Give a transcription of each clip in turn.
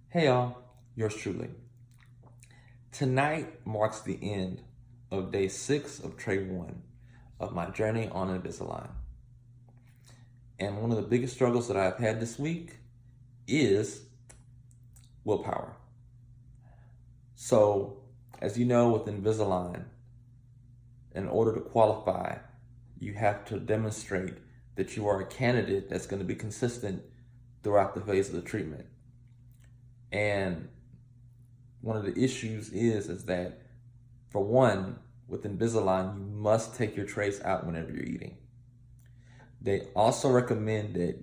Hey y'all, yours truly. Tonight marks the end of day 6 of tray 1 of my journey on Invisalign. And one of the biggest struggles that I've had this week is willpower. So, as you know, with Invisalign, in order to qualify, you have to demonstrate that you are a candidate that's going to be consistent throughout the phase of the treatment. And one of the issues is that, for one, with Invisalign, you must take your trays out whenever you're eating. They also recommend that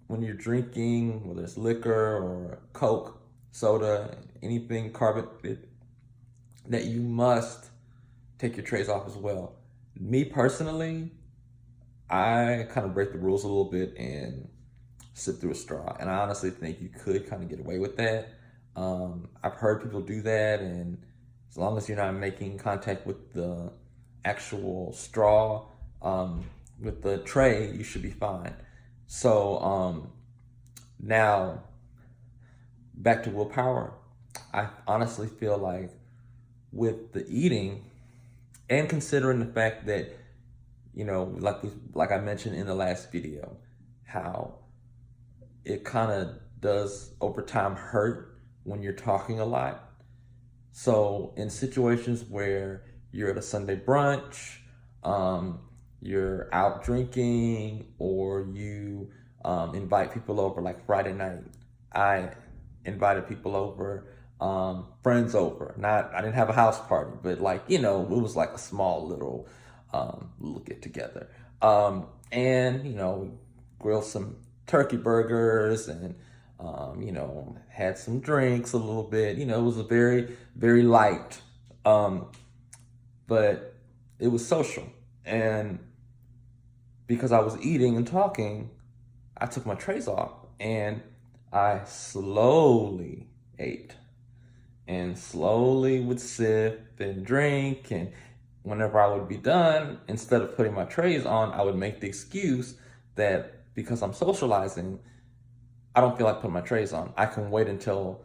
when you're drinking, whether it's liquor or Coke, soda, anything carbonated, that you must take your trays off as well. Me personally, I kind of break the rules a little bit and sip through a straw. And I honestly think you could kind of get away with that. I've heard people do that, and as long as you're not making contact with the actual straw, with the tray, you should be fine. So now, back to willpower. I honestly feel like with the eating, and considering the fact that, like I mentioned in the last video, how it kind of does over time hurt when you're talking a lot. So in situations where you're at a Sunday brunch, you're out drinking, or you invite people over, like Friday night, I invited people over, friends over. I didn't have a house party, but it was like a small little get together. And we grilled some turkey burgers and had some drinks a little bit. It was a very, very light, but it was social. And because I was eating and talking, I took my trays off and I slowly ate and slowly would sip and drink. And whenever I would be done, instead of putting my trays on, I would make the excuse that because I'm socializing, I don't feel like putting my trays on. I can wait until,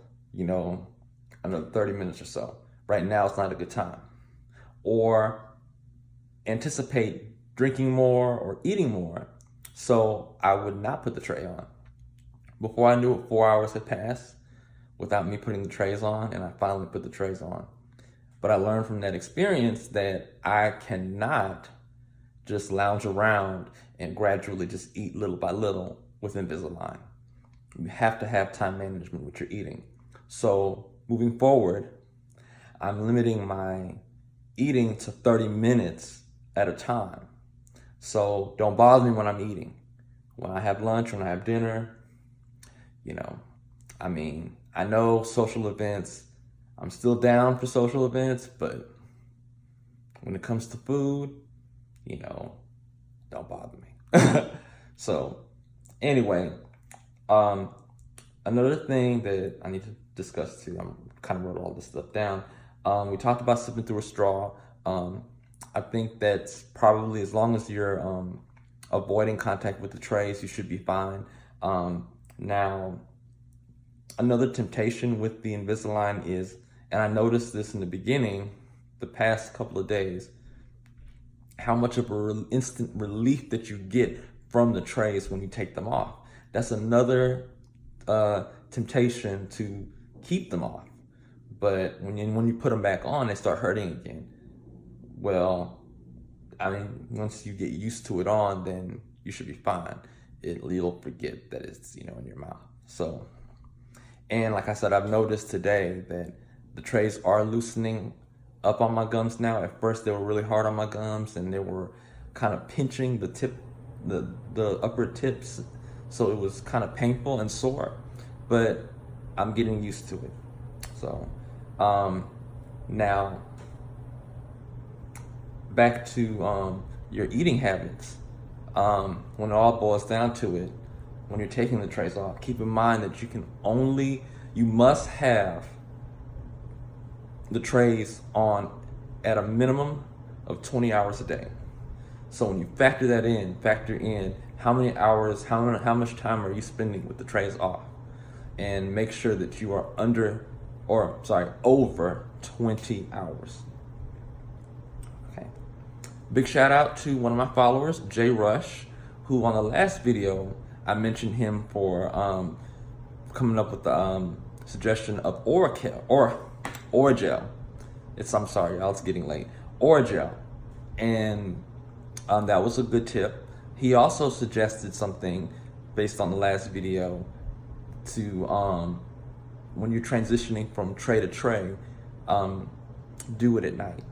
another 30 minutes or so. Right now, it's not a good time. Or anticipate drinking more or eating more. So I would not put the tray on. Before I knew it, 4 hours had passed without me putting the trays on, and I finally put the trays on. But I learned from that experience that I cannot just lounge around and gradually just eat little by little with Invisalign. You have to have time management with your eating. So moving forward, I'm limiting my eating to 30 minutes at a time. So don't bother me when I'm eating. When I have lunch, when I have dinner, I know social events, I'm still down for social events, but when it comes to food, don't bother me. So anyway, another thing that I need to discuss too, I'm kind of wrote all this stuff down. We talked about sipping through a straw. I think that's probably, as long as you're avoiding contact with the trays, you should be fine. Now, another temptation with the Invisalign is, and I noticed this in the beginning, the past couple of days, how much of an instant relief that you get from the trays when you take them off. That's another temptation to keep them off. But when you put them back on, they start hurting again. Well, once you get used to it on, then you should be fine. You'll forget that it's in your mouth. So, and like I said, I've noticed today that the trays are loosening up on my gums now. At first, they were really hard on my gums, and they were kind of pinching the tip, the upper tips, so it was kind of painful and sore. But I'm getting used to it. So, now back to your eating habits. When it all boils down to it, when you're taking the trays off, keep in mind that you must have the trays on at a minimum of 20 hours a day. So when you factor in how many hours, how much time are you spending with the trays off? and make sure that you are over 20 hours. Okay. Big shout out to one of my followers, Jay Rush, who on the last video, I mentioned him for coming up with the suggestion of Oragel. I'm sorry, y'all, it's getting late. Oragel. And that was a good tip. He also suggested something based on the last video to, when you're transitioning from tray to tray, do it at night,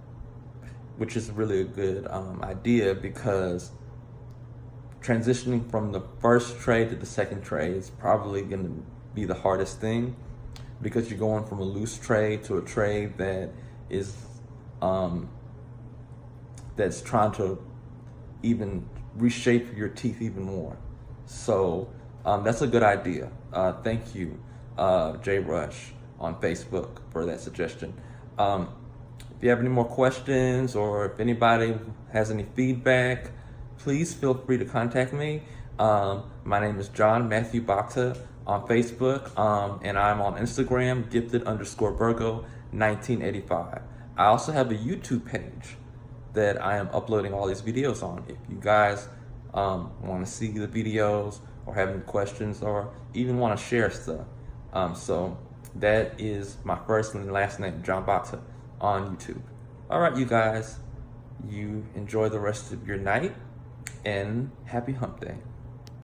which is really a good idea, because transitioning from the first tray to the second tray is probably going to be the hardest thing, because you're going from a loose tray to a tray that is that's trying to even reshape your teeth even more. So that's a good idea. Thank you, Jay Rush on Facebook, for that suggestion. If you have any more questions, or if anybody has any feedback, please feel free to contact me. My name is John Matthew Bacta on Facebook, and I'm on Instagram, gifted_Virgo1985. I also have a YouTube page that I am uploading all these videos on. If you guys want to see the videos, or have any questions, or even want to share stuff. So that is my first and last name, John Bacta, on YouTube. All right, you guys, you enjoy the rest of your night, and happy hump day.